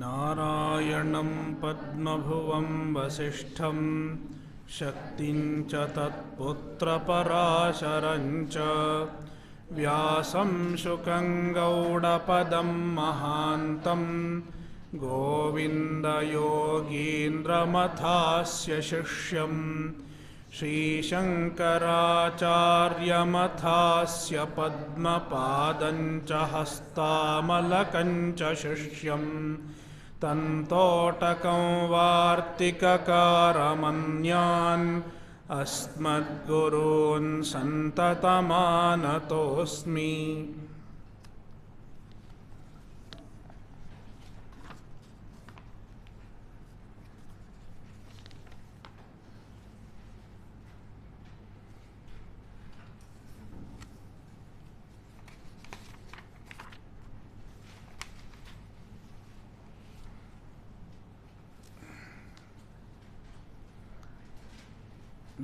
नारायणं पद्मभुवं वसिष्ठं शक्तिं च तत्पुत्रपराशरं च व्यासं शुकं गौडपदं महान्तं गोविन्दयोगीन्द्रमथास्य शिष्यं श्रीशङ्कराचार्यमथास्य पद्मपादं च हस्तामलकं च शिष्यं तन्तोटकं वार्तिककारमन्यान् अस्मद्गुरून् सन्ततमानतोऽस्मि।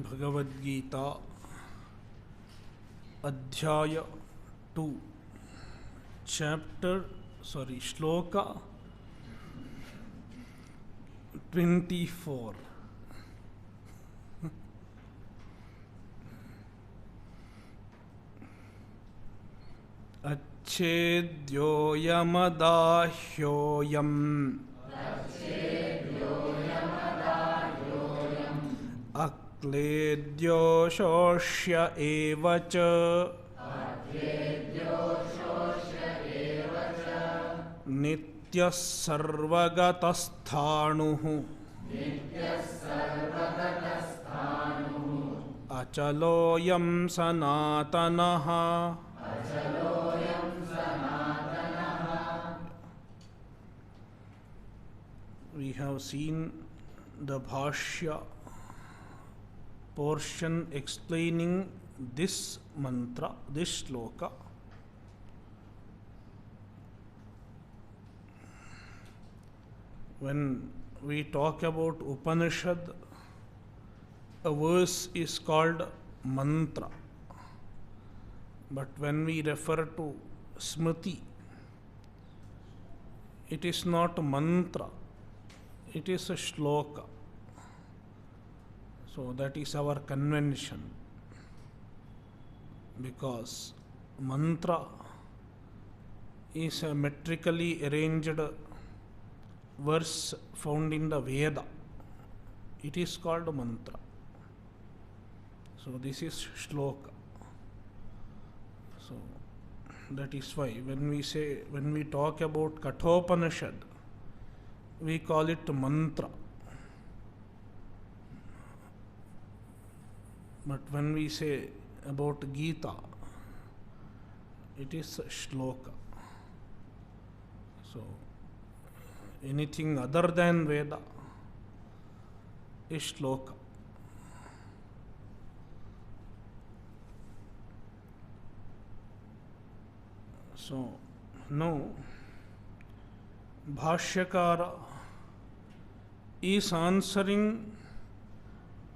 भगवद्गीता अध्याय 2 श्लोक 24। अच्छेद्योऽयमदाह्योऽयम् अक्लेद्यो शोष्य एव च नित्यः सर्वगतस्थाणुः अचलोऽयं सनातनः। We have seen the Bhashya portion explaining this mantra, this shloka. When we talk about Upanishad, a verse is called mantra. But when we refer to Smriti, it is not mantra, it is a shloka. So that is our convention, because mantra is a metrically arranged verse found in the Veda. It is called mantra. So this is shloka. So that is why when we talk about Kathopanishad, we call it mantra. But when we say about Gita, it is shloka. So anything other than Veda is shloka. So now Bhashyakara is answering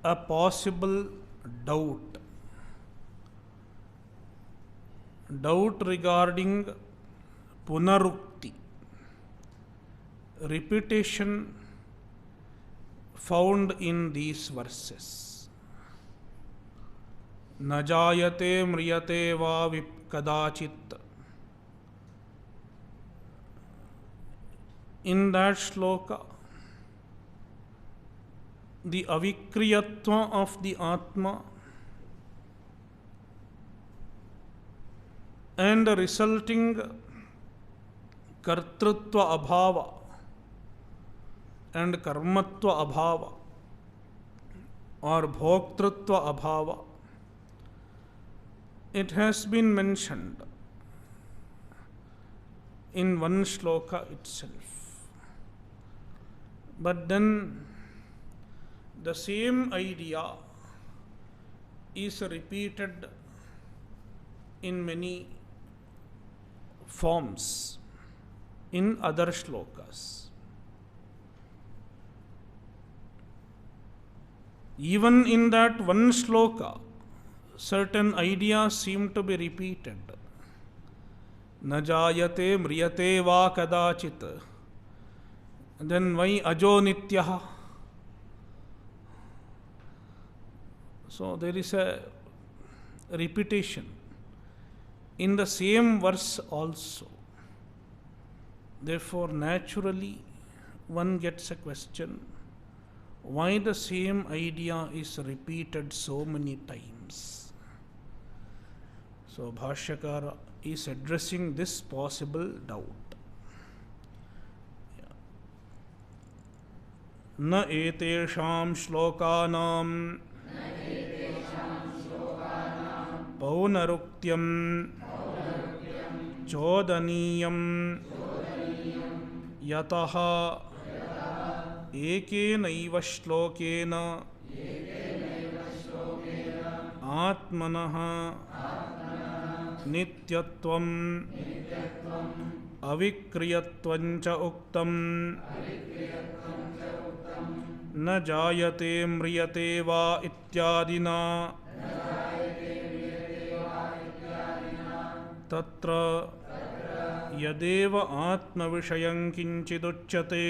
a possible doubt regarding punarukti, repetition found in these verses. Najayate mriyate va kadachit. In that shloka, the avikriyatva of the Atma and the resulting kartrutva abhava and karmatva abhava or bhoktrutva abhava, it has been mentioned in one shloka itself. But then the same idea is repeated in many forms in other shlokas. Even in that one shloka, certain ideas seem to be repeated. न जायते म्रियते वा कदाचित् Then why ajo nityah? So there is a repetition in the same verse also. Therefore, naturally, one gets a question, why the same idea is repeated so many times? So, Bhashyakara is addressing this possible doubt. Na etesham shlokanam paunarukyam chodaniyam yataha ekenaiva shlokena atmanah nityatvam avikriyatvam cha uktam न जायते म्रियते वा इत्यादिना तत्र यदेव आत्मविषयं किंचिदुच्यते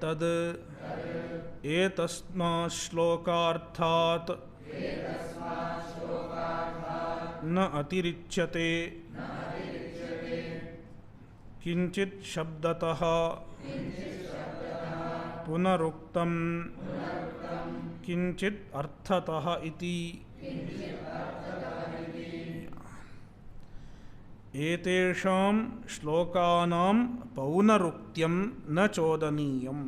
तद् एतस्मात् श्लोकार्थात् न अतिरिच्यते किंचित शब्दतः पुनरुक्तम किंचित अर्थतः इति एतेषां श्लोकानां पौनरुक्त्यं न चोदनीयम्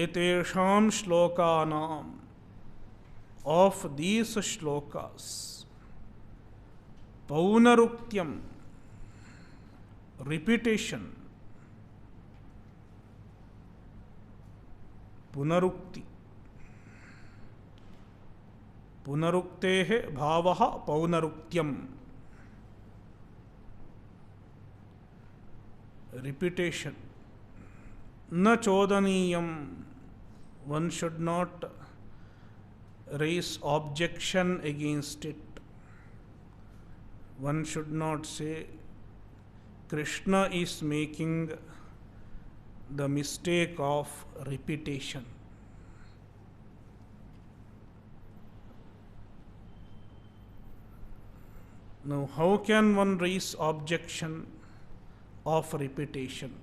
एतेषां श्लोकानां of these shlokas पौनरुक्त्यम repetition पुनरुक्ति पुनरुक्तेः भावः पौनरुक्त्यम repetition न चोदनीयम one should not raise objection against it. One should not say Krishna is making the mistake of repetition. Now, how can one raise objection of repetition?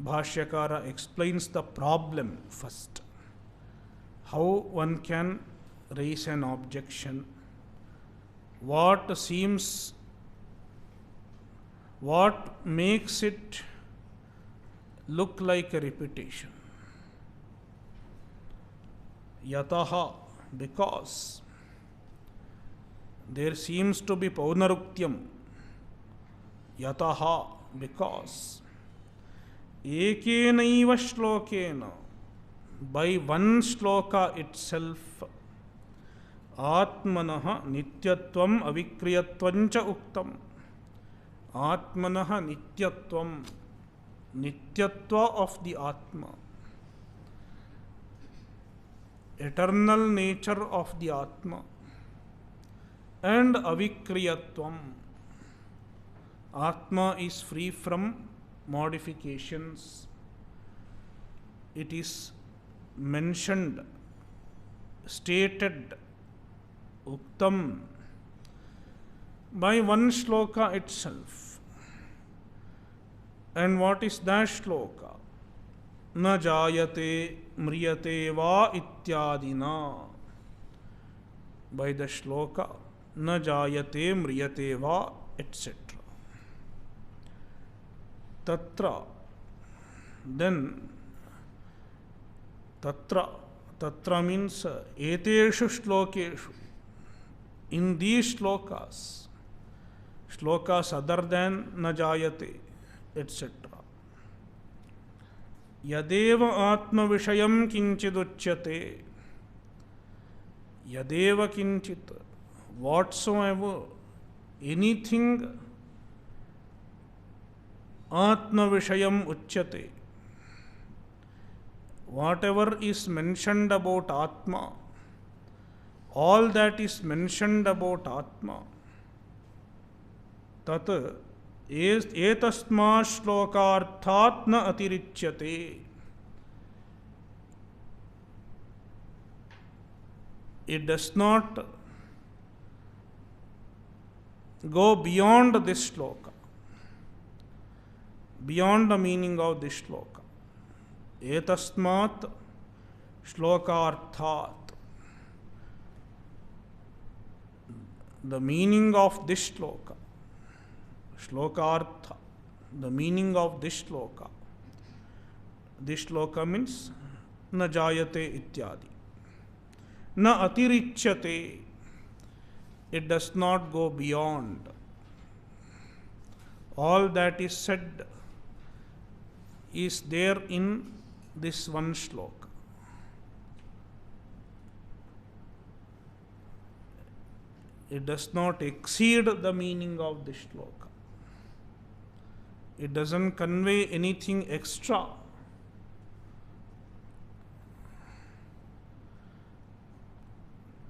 Bhashyakara explains the problem first. How one can raise an objection? What makes it look like a repetition? Yataha, because there seems to be paunaruktyam. Yataha, because ekenaiva shlokena, by one shloka itself, atmanah nityatvam avikriyatvam cha uktam. Atmanah nityatvam, nityatva of the Atma, eternal nature of the Atma, and avikriyatvam. Atma is free from modifications. It is mentioned, stated, uktam, by one shloka itself. And what is that shloka? Na jayate mriyate va ityadina. By the shloka, na jayate mriyate va, etc. Tatra, then tatra means eteshu shlokeshu. In these shlokas other than na jayate, etc. Yadeva atma vishayam kinchiduchyate. Yadeva kinchit, whatsoever, anything atma vishayam uchyate. Whatever is mentioned about Atma, all that is mentioned about Atma, तत् एतस्मात् श्लोकार्थात् न अतिरिच्यते. It does not go beyond this shloka, beyond the meaning of this shloka. Etasmat shlokarthat. The meaning of this shloka, shlokartha, the meaning of this shloka. This shloka means na jayate ityadi. Na atirichyate. It does not go beyond. All that is said is there in this one shloka. It does not exceed the meaning of this shloka. It doesn't convey anything extra.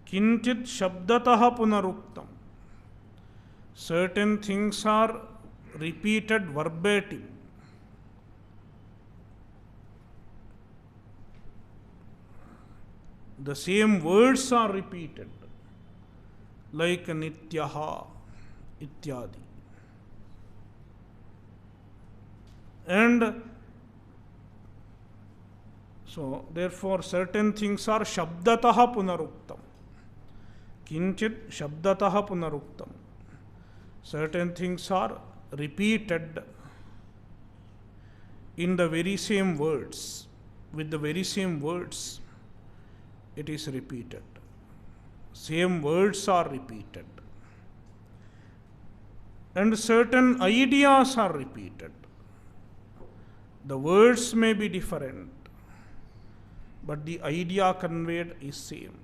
Kinchit shabdatah punaruktam. Certain things are repeated verbatim. The same words are repeated, like nityaha ityadi. And so, therefore, certain things are shabdatah punaruktam. Kinchit shabdatah punaruktam. Certain things are repeated in the very same words, with the very same words it is repeated. Same words are repeated. And certain ideas are repeated. The words may be different, but the idea conveyed is same.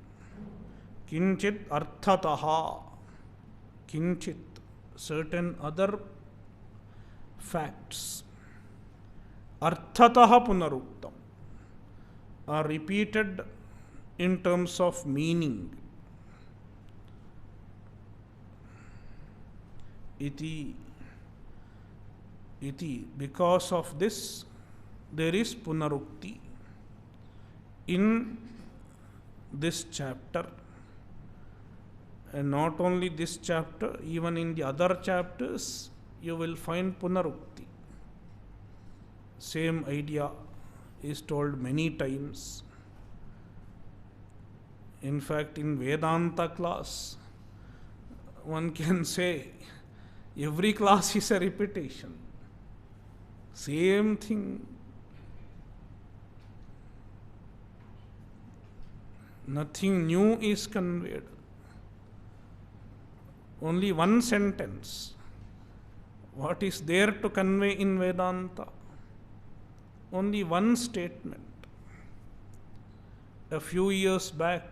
Kinchit arthataha. Kinchit. Certain other facts. Arthataha punaruktam. Are repeated in terms of meaning. Iti. Because of this, there is punarukti in this chapter. And not only this chapter, even in the other chapters, you will find punarukti. Same idea is told many times. In fact, in Vedanta class, one can say every class is a repetition. Same thing. Nothing new is conveyed. Only one sentence. What is there to convey in Vedanta? Only one statement. A few years back,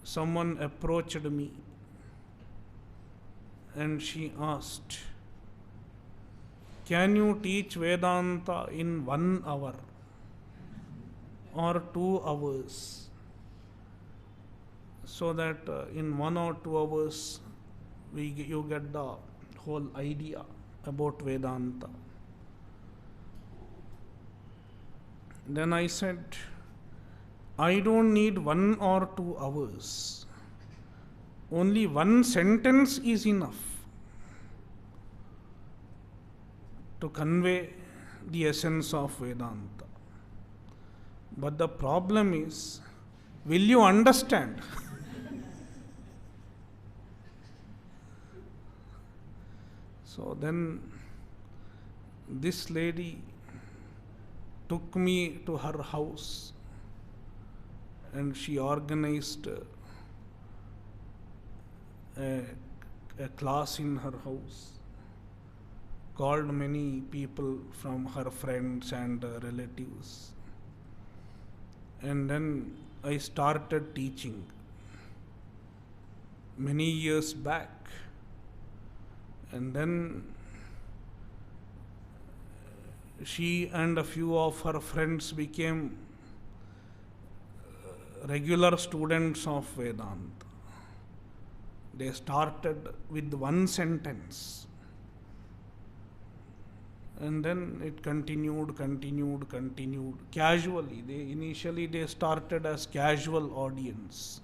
someone approached me and she asked, "Can you teach Vedanta in 1 hour or 2 hours so that in 1 or 2 hours you get the whole idea about Vedanta?" Then I said, I don't need 1 or 2 hours. Only one sentence is enough to convey the essence of Vedanta. But the problem is, will you understand? So then this lady took me to her house and she organized a class in her house, called many people from her friends and relatives. And then I started teaching many years back. And then she and a few of her friends became regular students of Vedanta. They started with one sentence, and then it continued. Casually, initially they started as casual audience,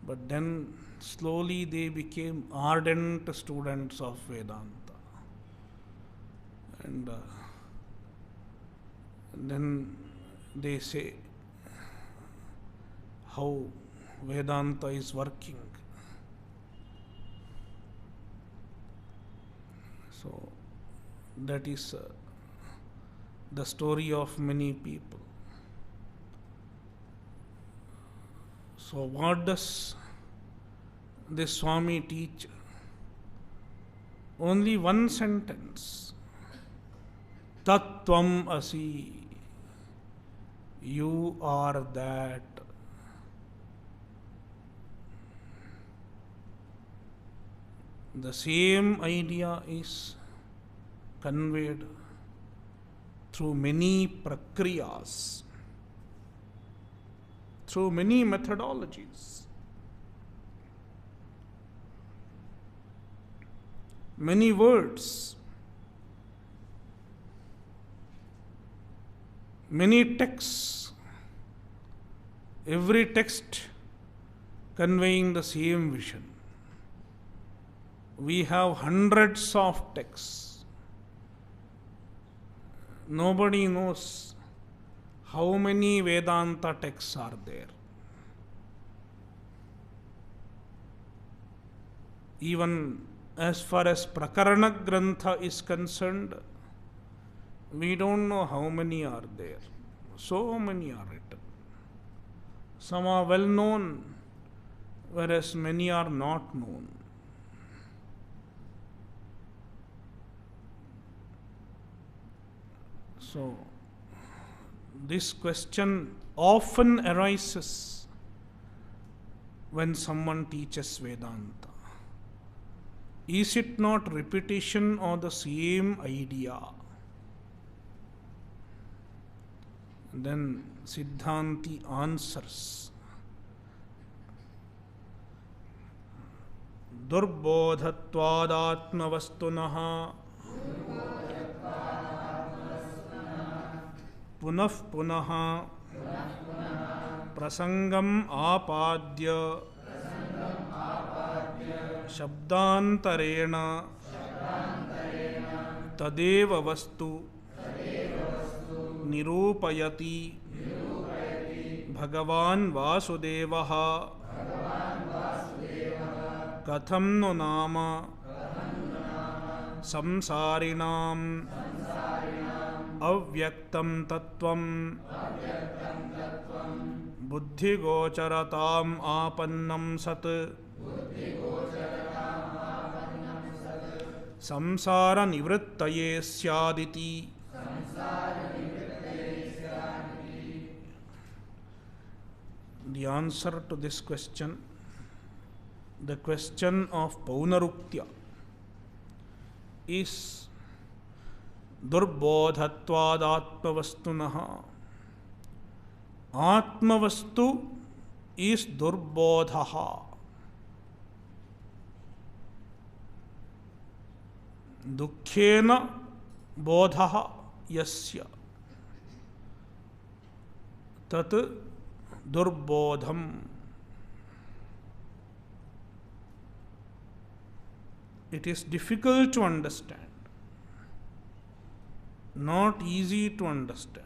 but then slowly they became ardent students of Vedanta. And then they say how Vedanta is working. So that is the story of many people. So what does this Swami teach? Only one sentence. Tattvam asi. You are that. The same idea is conveyed through many prakriyas, through many methodologies. Many words, many texts, every text conveying the same vision. We have hundreds of texts. Nobody knows how many Vedanta texts are there. Even as far as Prakarana Grantha is concerned, we don't know how many are there. So many are written. Some are well known, whereas many are not known. So, this question often arises when someone teaches Vedanta. Is it not repetition or the same idea? Then Siddhanti answers. Durbodhatvadatmavastunaha पुनः पुनः प्रसंगम आपाद्य शब्दांतरेण तदेव वस्तु निरूपयति भगवान् वासुदेवः कथं नु नाम संसारिणां अव्यक्तं तत्त्वं बुद्धिगोचरताम् आपन्नं सत् संसार निवृत्तये स्यादिति. The answer to this question, the question of Paunaruktya, is दुर्बोधत्वाद आत्मवस्तुनः. आत्मवस्तु is दुर्बोधः. दुःखेन बोधः यस्य तत् दुर्बोधम्. It is difficult to understand, not easy to understand.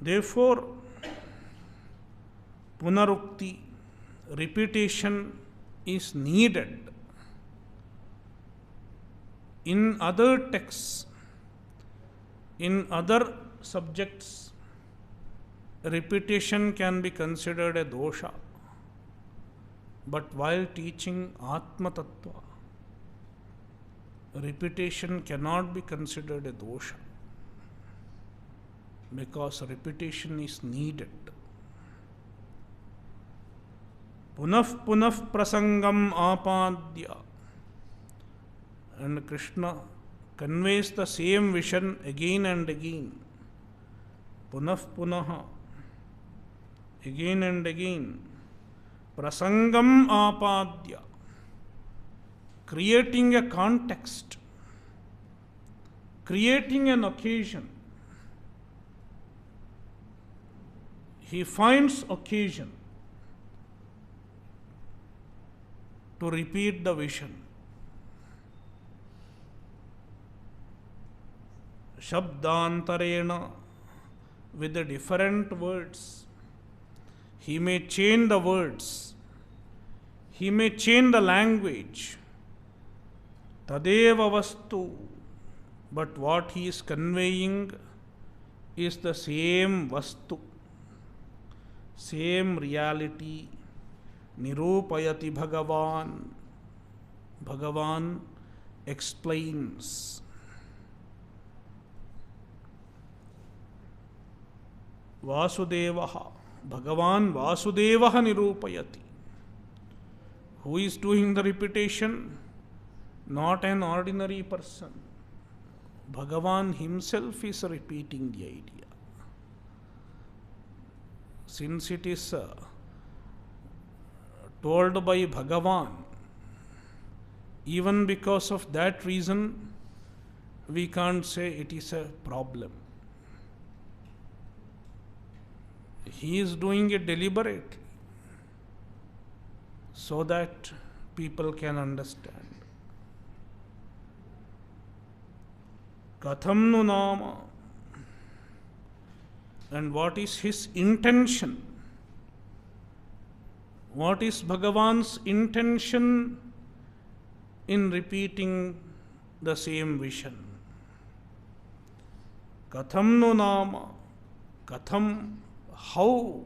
Therefore, Punarukti, repetition, is needed. In other texts, in other subjects, repetition can be considered a dosha. But while teaching Atma Tattva, repetition cannot be considered a dosha, because repetition is needed. Punaf prasangam apadya. And Krishna conveys the same vision again and again, punah punah, again and again, prasangam apadya, creating a context, creating an occasion. He finds occasion to repeat the vision. Shabdantarena, with the different words. He may change the words. He may change the language. Tadeva vastu. But what he is conveying is the same vastu, same reality. Nirupayati Bhagavan. Bhagavan explains. Vasudevaha. Bhagavan Vasudevaha Nirupayati. Who is doing the repetition? Not an ordinary person. Bhagavan himself is repeating the idea. Since it is told by Bhagavan, even because of that reason, we can't say it is a problem. He is doing it deliberately so that people can understand. Katham nu nama, and what is his intention? What is Bhagavan's intention in repeating the same vision? Katham nu nama, katham, how?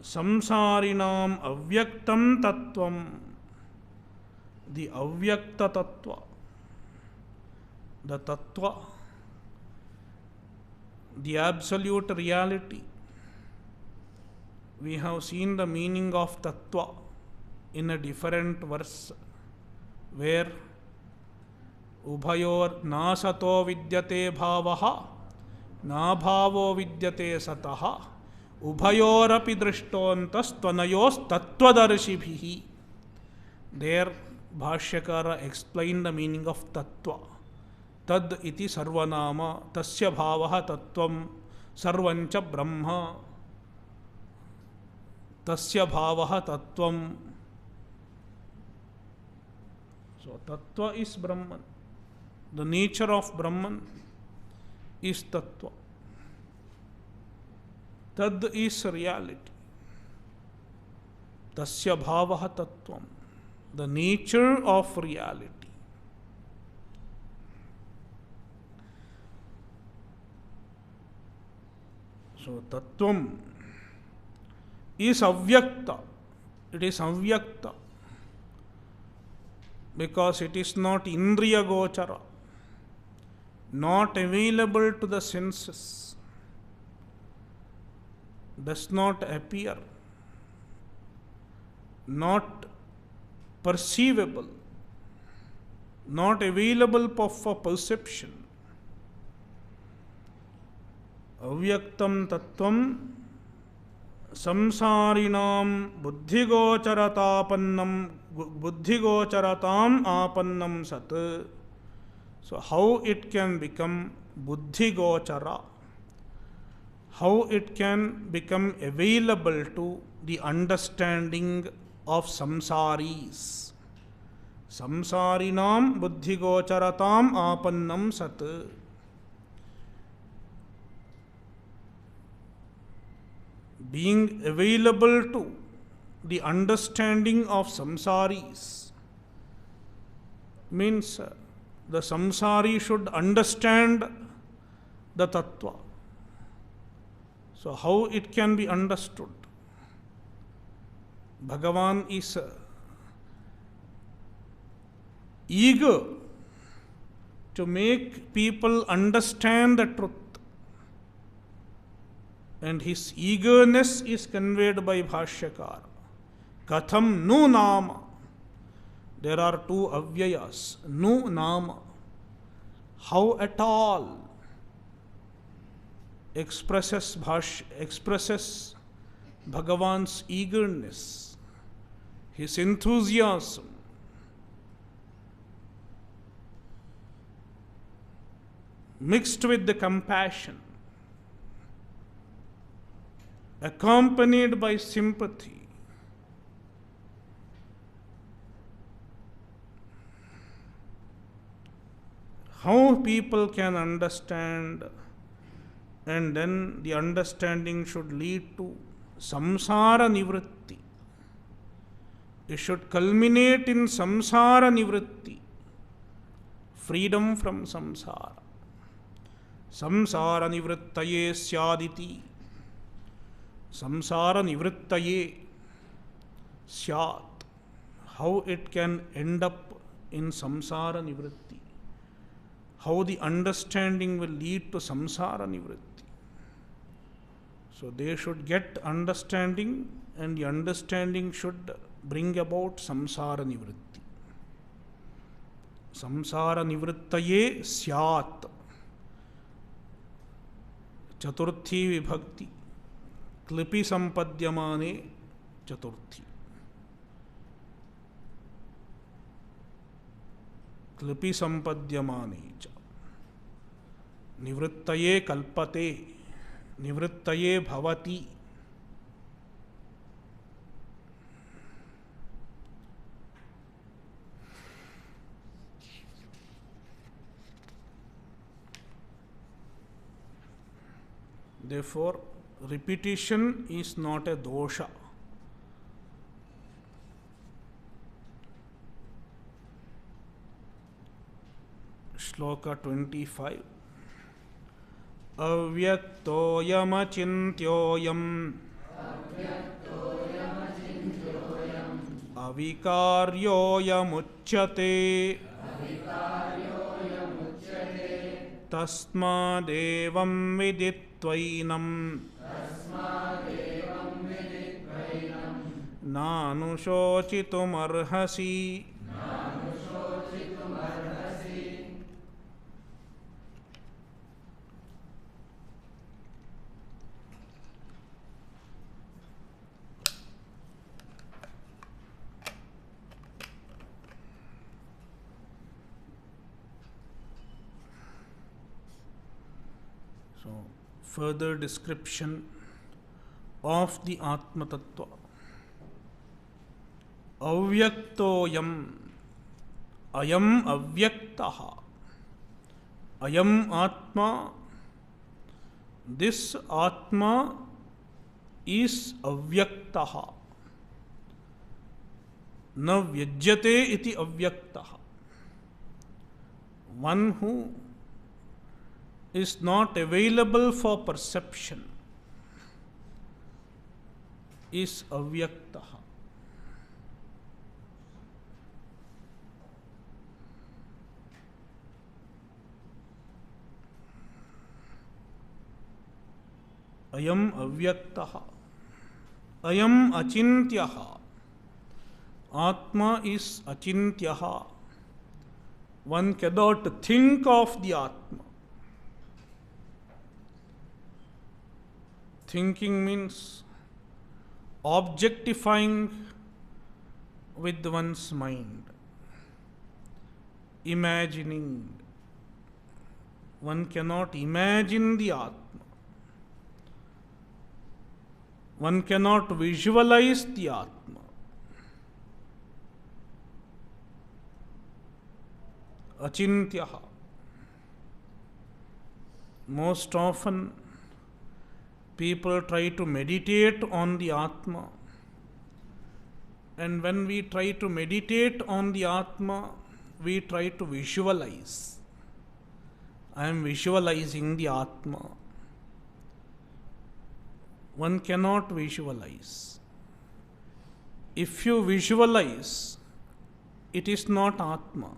Samsarinam avyaktam tattvam, the avyakta tattva, the tattva, the absolute reality. We have seen the meaning of tattva in a different verse, where ubhayor nasato vidyate bhavaha na bhavo vidyate sataha ubhayorapi drishtontas tvanayos tattvadarshibhihi. There Bhashyakara explained the meaning of tattva. Tad iti sarvanama tasya bhavaha tattvam sarvancha brahma tasya bhavaha tattvam. So tattva is Brahman. The nature of Brahman is tattva. Tad is reality. Tasya bhavaha tattvam, the nature of reality. So tattvam is avyakta. It is avyakta because it is not indriya gochara, not available to the senses, does not appear, not perceivable, not available for perception. Avyaktam tattvam samsarinam buddhigocharatam apannam sat. So how it can become buddhigochara, how it can become available to the understanding of samsaris. Samsarinam buddhigocharatam apannam sat. Being available to the understanding of samsaris means the samsari should understand the tattva. So how it can be understood? Bhagavan is eager to make people understand the truth. And his eagerness is conveyed by Bhashyakara. Katham nu nama. there are two avyayas, nu nama, how at all expresses Bhagavan's eagerness, his enthusiasm, mixed with the compassion, accompanied by sympathy. How people can understand, and then the understanding should lead to samsara nivritti. It should culminate in samsara nivritti, freedom from samsara. Samsara nivrittaye syaditi. Samsara nivrittaye syat. How it can end up in samsara nivritti. How the understanding will lead to samsara nivritti. So they should get understanding, and the understanding should bring about samsara nivritti. Samsara nivrittaye syat. Chaturthi vibhakti. Klipi sampadyamane chaturthi. Klipi sampadyamane cha. Nivrittaye kalpate. Nivrittaye bhavati. Therefore, repetition is not a dosha. Shloka 25. Avyaktoyamachintyoyam avikaryoyamuchyate tasmadevam viditvainam nanushocitumarhasi. So, further description of the Atma Tattva. Avyaktoyam, ayam avyaktaha, ayam Atma, this Atma is avyaktaha, na vyajyate iti avyaktaha. One who is not available for perception is avyaktaha. Ayam avyaktaha. Ayam achintyaha. Atma is achintyaha. One cannot think of the Atma. Thinking means objectifying with one's mind, imagining. One cannot imagine the Atma. One cannot visualize the Atma. Achintyaha. Most often, people try to meditate on the Atma. And when we try to meditate on the Atma, we try to visualize. I am visualizing the Atma. One cannot visualize. If you visualize, it is not Atma.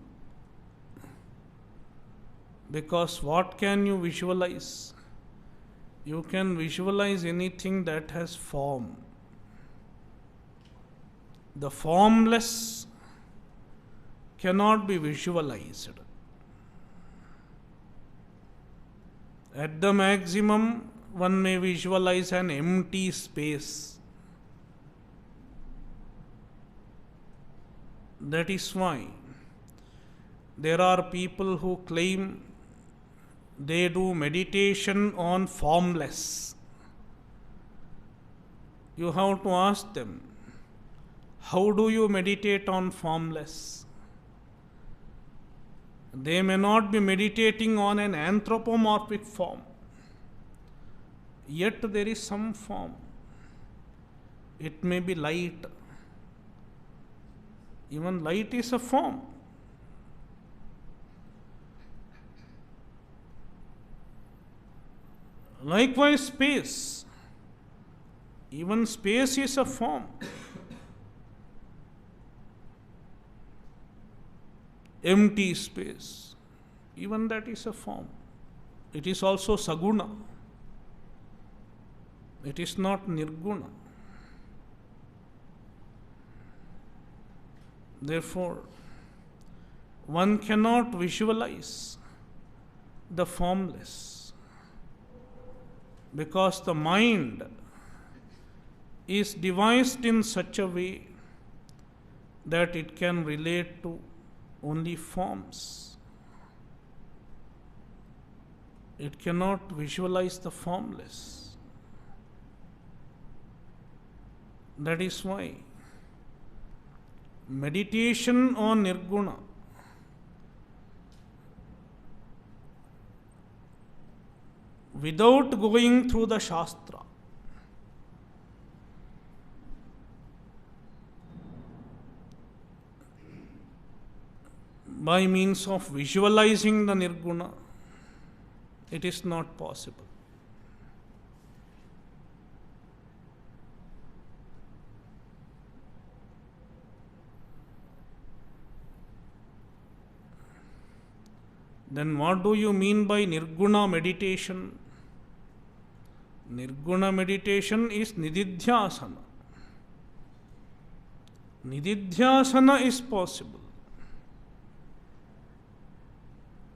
Because what can you visualize? You can visualize anything that has form. The formless cannot be visualized. At the maximum, one may visualize an empty space. That is why there are people who claim they do meditation on formless. You have to ask them, how do you meditate on formless? They may not be meditating on an anthropomorphic form, yet there is some form. It may be light. Even light is a form. Likewise, space. Even space is a form. Empty space, even that is a form. It is also saguna. It is not nirguna. Therefore, one cannot visualize the formless, because the mind is devised in such a way that it can relate to only forms. It cannot visualize the formless. That is why meditation on nirguna without going through the Shastra, by means of visualizing the nirguna, it is not possible. Then what do you mean by nirguna meditation? Nirguna meditation is nididhyasana. Nididhyasana is possible.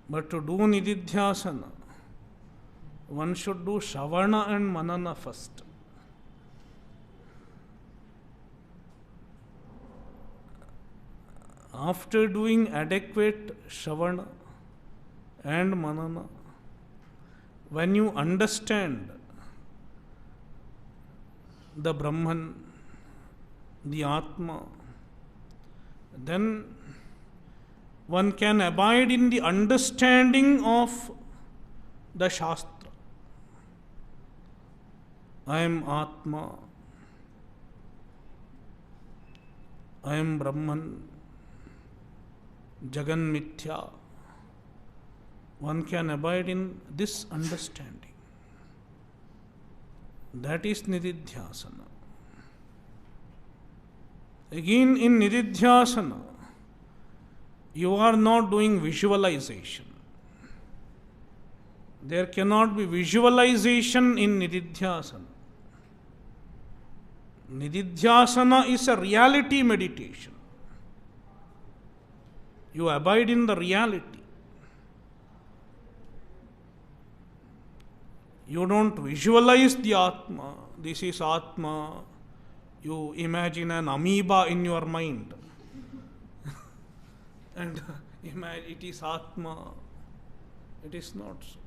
But to do nididhyasana, one should do shravana and manana first. After doing adequate shravana and manana, when you understand the Brahman, the Atma, then one can abide in the understanding of the Shastra. I am Atma, I am Brahman, Jagan Mithya. One can abide in this understanding. That is nididhyasana. Again, in nididhyasana, you are not doing visualization. There cannot be visualization in nididhyasana. Nididhyasana is a reality meditation. You abide in the reality. You don't visualize the Atma. This is Atma. You imagine an amoeba in your mind. And imagine it is Atma. It is not so.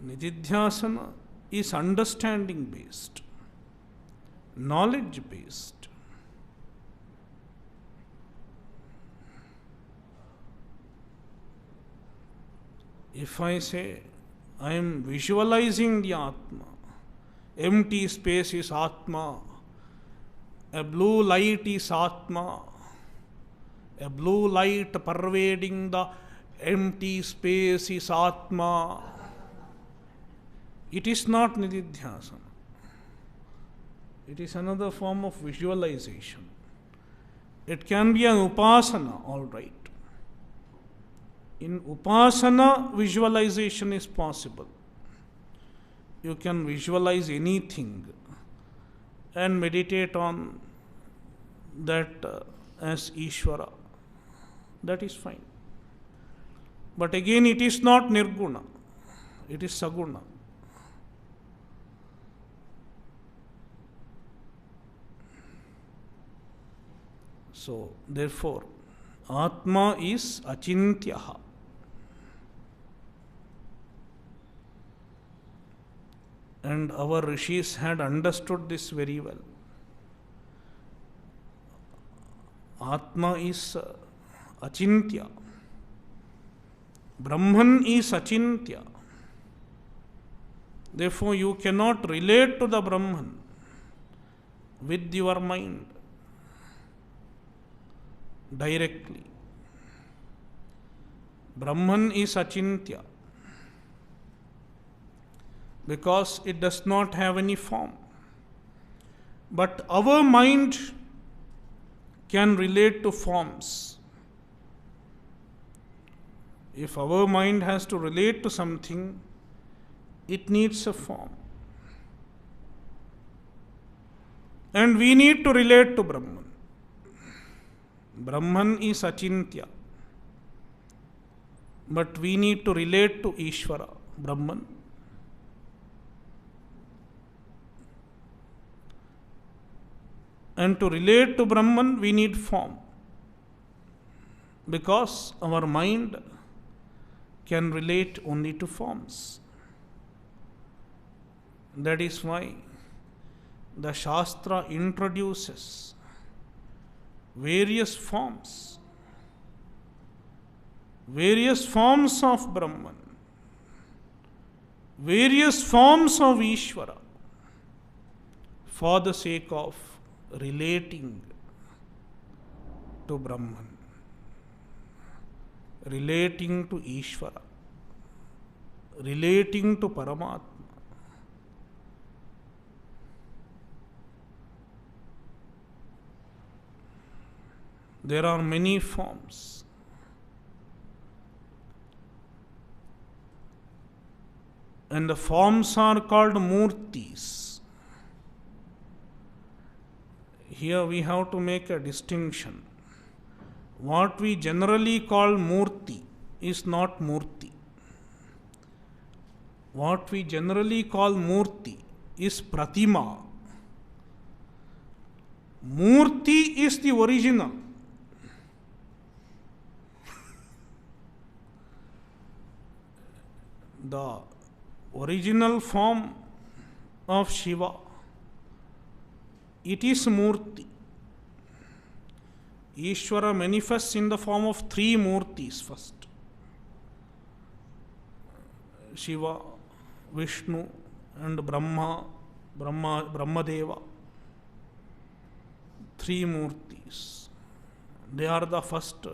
Nididhyasana is understanding based, knowledge based. If I say I am visualizing the Atma, empty space is Atma, a blue light is Atma, a blue light pervading the empty space is Atma, it is not nididhyasana. It is another form of visualization. It can be an upasana, all right. In upasana, visualization is possible. You can visualize anything and meditate on that as Ishvara. That is fine. But again, it is not Nirguna, it is Saguna. So, therefore, Atma is Achintyaha. And our rishis had understood this very well. Atma is Achintya. Brahman is Achintya. Therefore, you cannot relate to the Brahman with your mind directly. Brahman is Achintya because it does not have any form. But our mind can relate to forms. If our mind has to relate to something, it needs a form. And we need to relate to Brahman. Brahman is Achintya. But we need to relate to Ishvara, Brahman. And to relate to Brahman, we need form. Because our mind can relate only to forms. That is why the Shastra introduces various forms of Brahman, various forms of Ishvara, for the sake of relating to Brahman, relating to Ishvara, relating to Paramatma. There are many forms. And the forms are called murtis. Here we have to make a distinction. What we generally call murti is not murti. What we generally call murti is pratima. Murti is the original. The original form of Shiva, it is Murti. Ishvara manifests in the form of three Murtis first. Shiva, Vishnu and Brahmadeva. Three Murtis. They are the first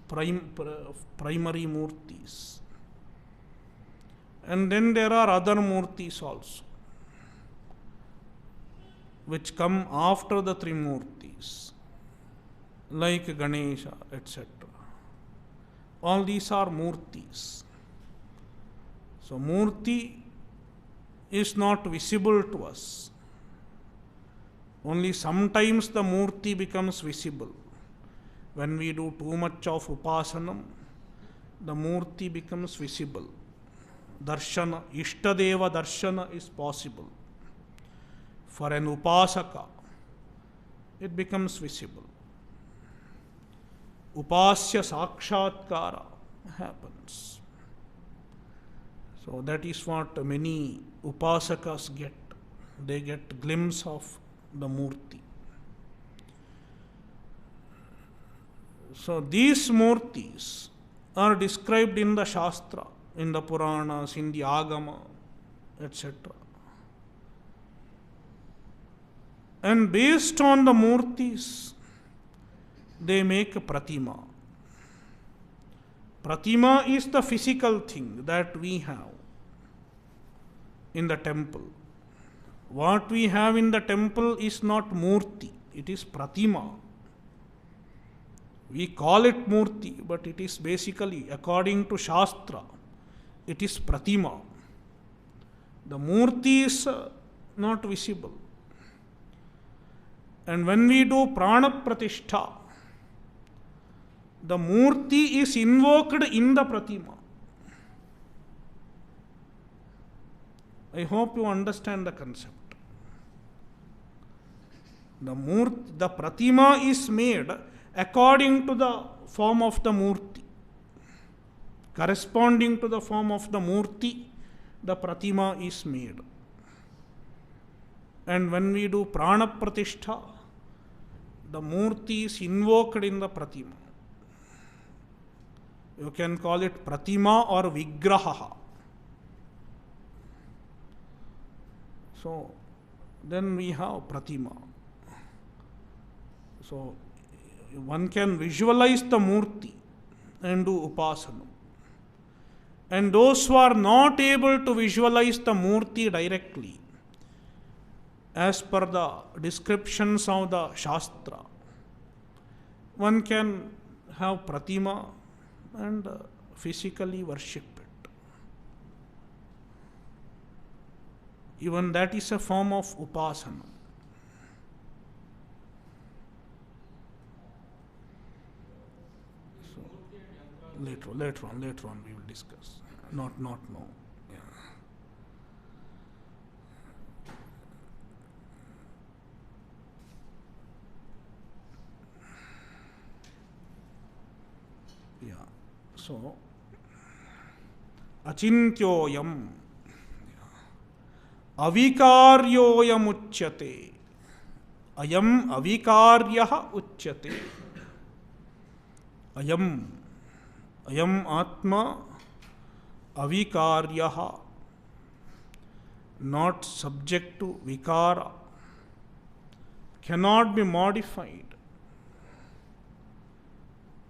primary Murtis. And then there are other Murtis also, which come after the three Murtis, like Ganesha, etc. All these are Murtis. So, Murti is not visible to us. Only sometimes the Murti becomes visible. When we do too much of Upasanam, the Murti becomes visible. Darshana, Ishtadeva Darshana is possible. For an Upasaka, it becomes visible. Upasya Sakshatkara happens. So that is what many Upasakas get. They get glimpse of the Murti. So these Murtis are described in the Shastra, in the Puranas, in the Agama, etc. And based on the Murtis, they make a Pratima. Pratima is the physical thing that we have in the temple. What we have in the temple is not Murti, it is Pratima. We call it Murti, but it is basically, according to Shastra, it is Pratima. The Murti is not visible. And when we do prana pratishtha, the murti is invoked in the pratima. I hope you understand the concept. The pratima is made according to the form of the murti. Corresponding to the form of the murti, the pratima is made. And when we do prana pratishtha, the murti is invoked in the pratima. You can call it pratima or vigraha. So, then we have pratima. So, one can visualize the murti and do upasana. And those who are not able to visualize the murti directly, as per the descriptions of the Shastra, one can have pratima and physically worship it. Even that is a form of upasana. So, later on we will discuss. Not now. Yeah. Yeah. So, achintyoyam, avikaryoyam uchyate, ayam avikaryah uchyate, ayam atma avikaryah, not subject to vikara, cannot be modified.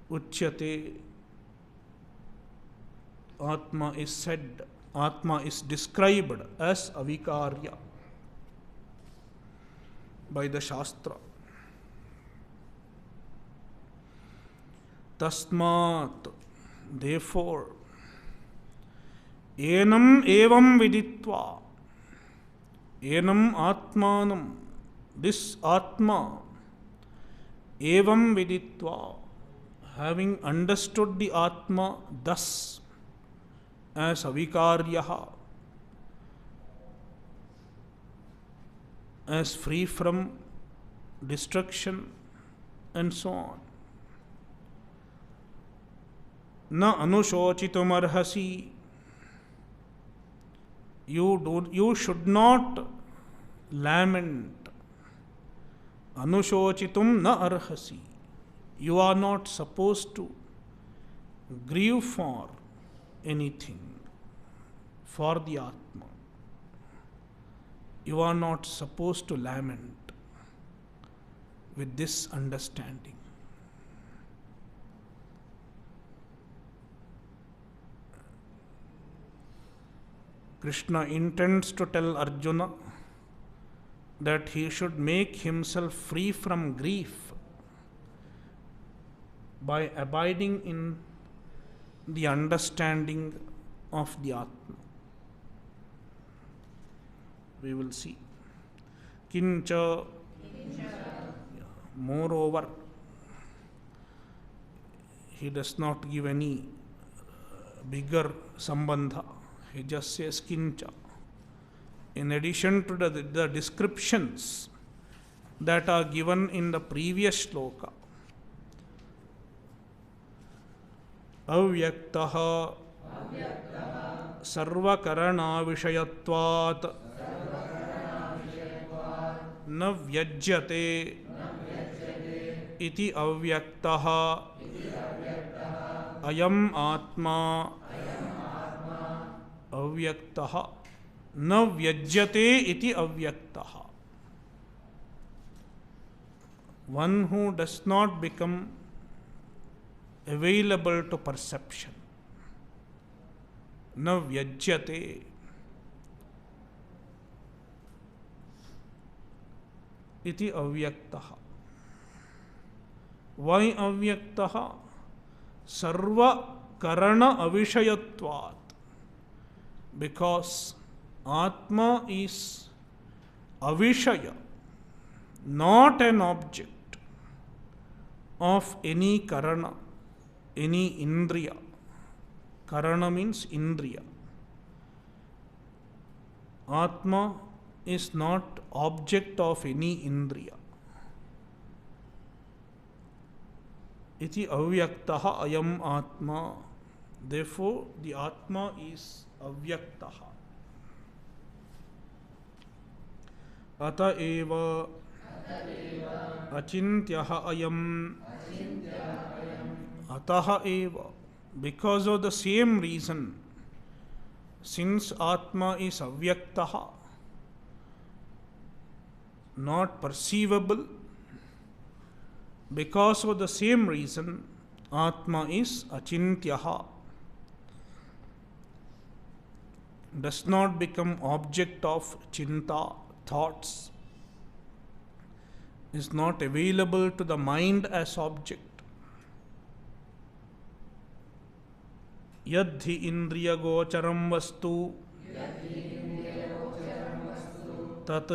Uchyate, Atma is said, Atma is described as avikarya by the Shastra. Tasmat, therefore, enam evam viditva, enam atmanam, this Atma, evam viditva, having understood the Atma thus, as avikaryaha, as free from destruction and so on. Na anushochitum arhasi, you should not lament. Anushochitum na arhasi, you are not supposed to grieve for anything, for the Atma. You are not supposed to lament with this understanding. Krishna intends to tell Arjuna that he should make himself free from grief by abiding in the understanding of the Atma. We will see. Kincha, moreover, he does not give any bigger sambandha. He just says kincha. In addition to the descriptions that are given in the previous shloka, avyaktaha sarvakarana-vishayatvat na vyajyate iti avyaktaha ayam atma avyaktaha na vyajyate iti avyaktaha. One who does not become available to perception. Na vyajyate. Iti avyaktaha. Why avyaktaha? Sarva karana avishayatvat. Because Atma is avishaya. not an object of any karana, any indriya. Karana means indriya. Atma is not object of any indriya. Iti avyaktaha ayam atma. Therefore, the atma is avyaktaha. Ata eva achintyaha ayam. Ataha eva. Because of the same reason, since atma is avyaktaha, not perceivable, because of the same reason, atma is achintyaha, does not become object of chinta, thoughts, is not available to the mind as object. Yadhi indriya gocharam vastu tat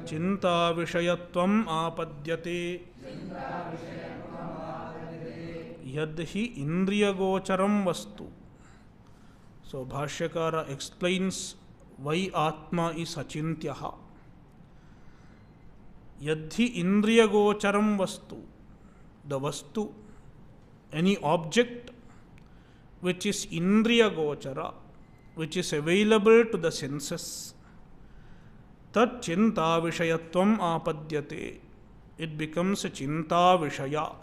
chinta vishayatvam apadyate. Yadhi indriya gocharam vastu. So Bhashyakara explains why Atma is achintyaha. Yadhi indriya gocharam vastu. The vastu, any object which is indriya gochara, which is available to the senses, tat chinta vishayatvam apadyate. It becomes a chinta vishaya.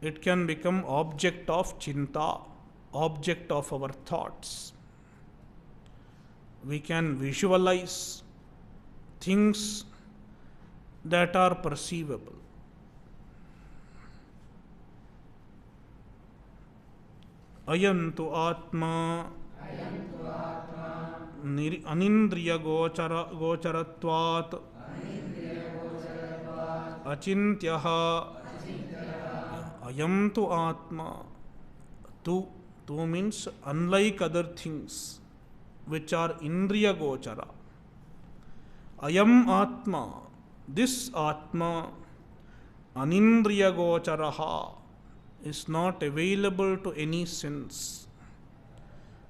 It can become object of chinta, object of our thoughts. We can visualize things that are perceivable. Ayantu atma anindriya gocharatvat achintyaha. Ayam tu atma. Tu means unlike other things which are indriya gochara. Ayam atma, this atma, anindriya gocharaha, is not available to any sense.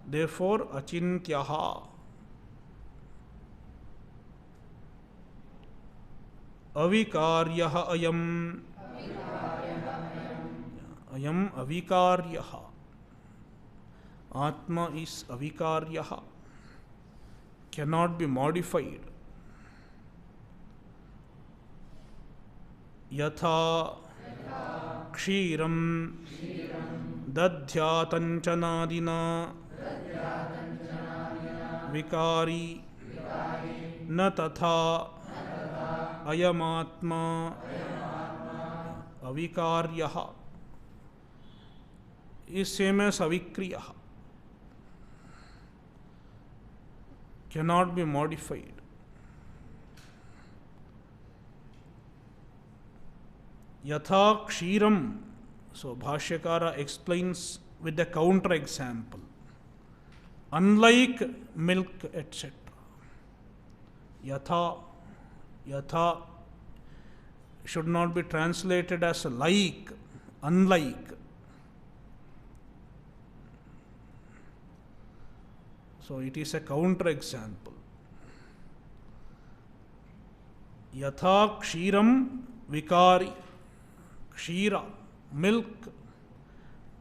Therefore, achintyaha. Avikaryaha ayam. Ayam avikaryaha. Atma is avikaryaha. Cannot be modified. Yatha kshiram dadhyatancanadina vikari na tatha ayamatma avikaryaha is same as avikriyaha. Cannot be modified. Yatha kshiram. So Bhashyakara explains with a counter example. Unlike milk, etc. Yatha should not be translated as like, unlike. So it is a counter example. Yatha kshiram vikari. Kshira, milk,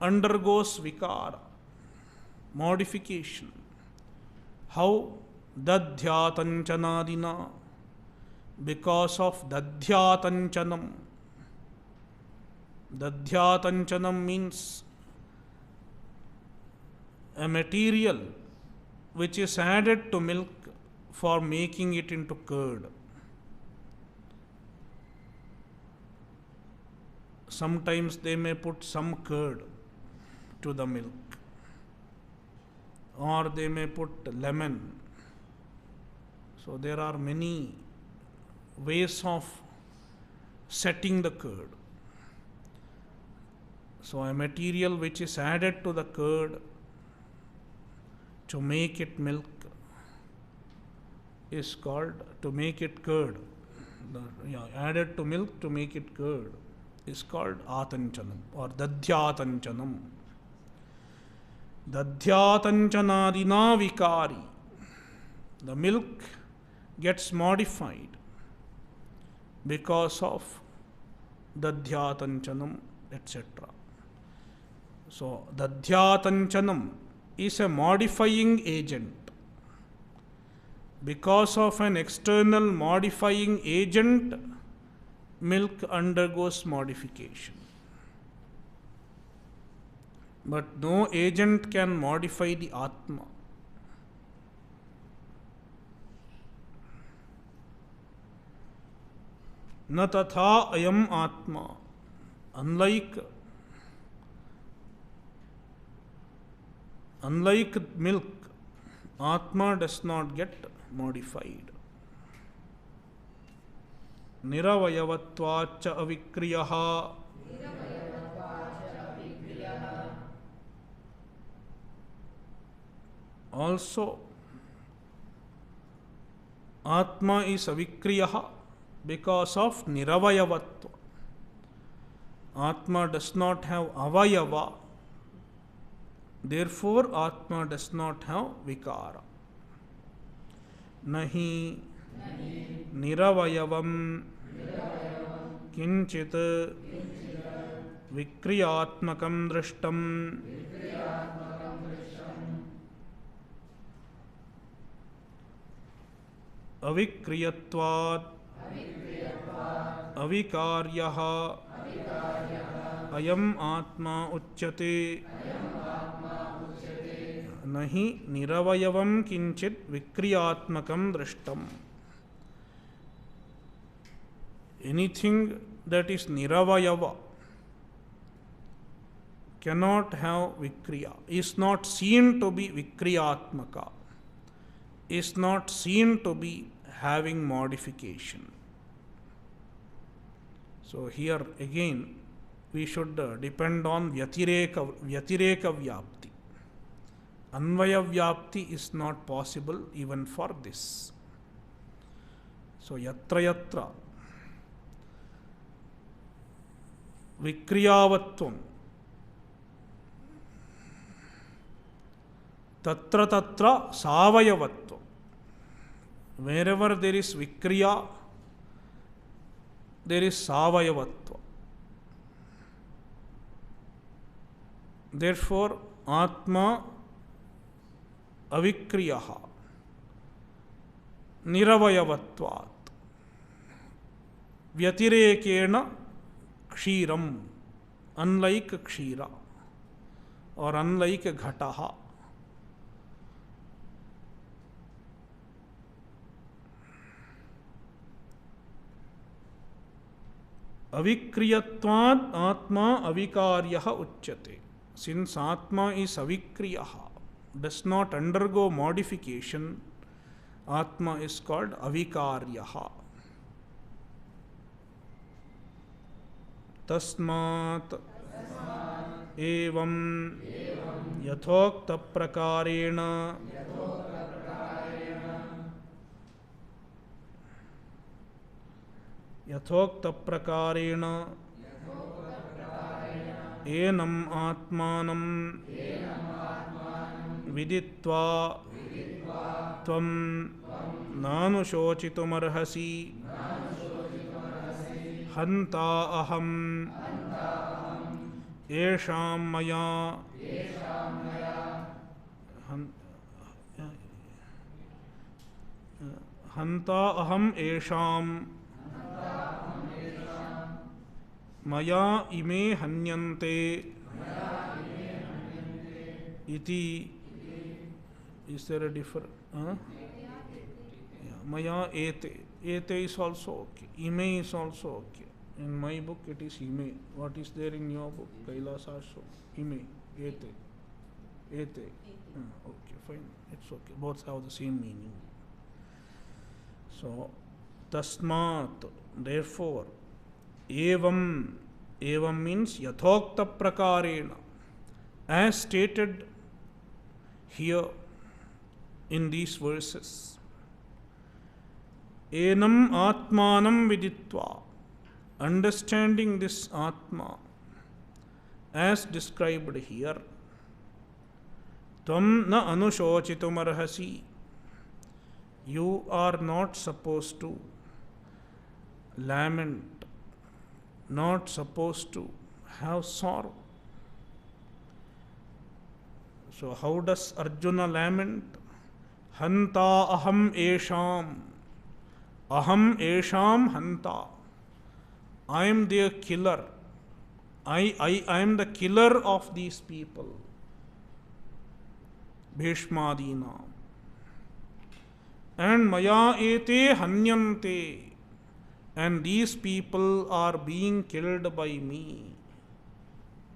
undergoes vikara, modification. How? Dadhyatanchanadina. Because of dadhyatanchanam. Dadhyatanchanam means a material which is added to milk for making it into curd. Sometimes they may put some curd to the milk, or they may put lemon. So there are many ways of setting the curd. So a material which is added to the curd to make it milk is called, to make it curd, added to milk to make it curd is called atanchanam or dadhyatanchanam. Dadhyatanchanadina vikari. The milk gets modified because of dadhyatanchanam, etc. So, dadhyatanchanam is a modifying agent. Because of an external modifying agent, milk undergoes modification. But no agent can modify the Atma. Na tatha ayam Atma. Unlike milk, Atma does not get modified. Niravayavatvācha avikriyaha. Also, Atma is avikriyaha because of niravayavatva. Atma does not have avayava. Therefore, Atma does not have vikara. Nahi niravayavam kinchit vikriyatmakam drishtam. Avikriyatvat avikaryaha ayam atma uchyate. Nahi niravayavam kinchit vikriyatmakam drishtam. Anything that is niravayava cannot have vikriya, is not seen to be vikriyatmaka, is not seen to be having modification. So here again we should depend on Vyatireka Vyapti. Anvaya Vyapti is not possible even for this. So yatra Vikriyavatvam tatra Savayavatvam. Wherever there is Vikriya, there is Savayavatva. Therefore, Atma avikriyaha niravayavatvat vyatirekena kshiram, unlike kshira or unlike ghataha. Avikriyatvat atma avikaryaha uchyate. Since Atma is avikriyaha, does not undergo modification, Atma is called avikaryaha. Tasmat evam yathokta prakarena enam atmanam viditva tvam nanushochitumarhasi hanta aham esham maya hanta aham esham maya ime hanyante iti. Is there a difference? Maya ete. Ete is also okay. Ime is also okay. In my book it is ime. What is there in your book? Kailasasho. Ime. Ete. Ete. Okay, fine. It's okay. Both have the same meaning. So, tasmat. Therefore, evam. Evam means yathokta prakarena. As stated here in these verses, Enam Atmanam Viditva, understanding this Atma as described here, Tvam na anushochitum arhasi, you are not supposed to lament, not supposed to have sorrow. So how does Arjuna lament? Hanta aham esham. Aham esham hanta. I am their killer. I am the killer of these people. Bhishmadina. And maya ete hanyante. And these people are being killed by me.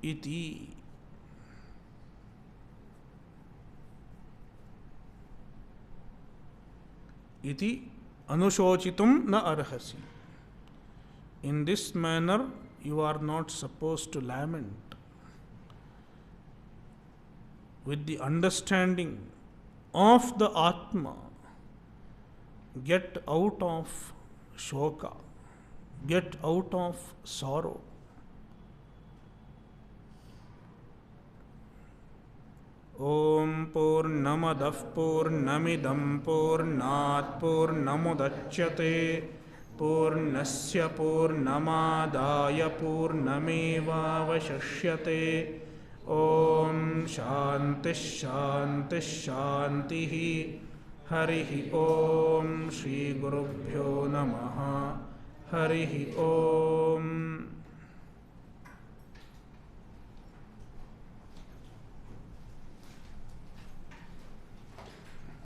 Iti. Iti anushochitum na arhasi. In this manner, you are not supposed to lament. With the understanding of the Atma, get out of shoka, get out of sorrow. Om Purnamadah Purnamidam Purnat Purnamudachyate Purnasya Purnamadaya Purnameva Vashishyate. Om Shanti Shanti Shanti. Harihi Om Shri Gurubhyo Namaha. Harihi Om.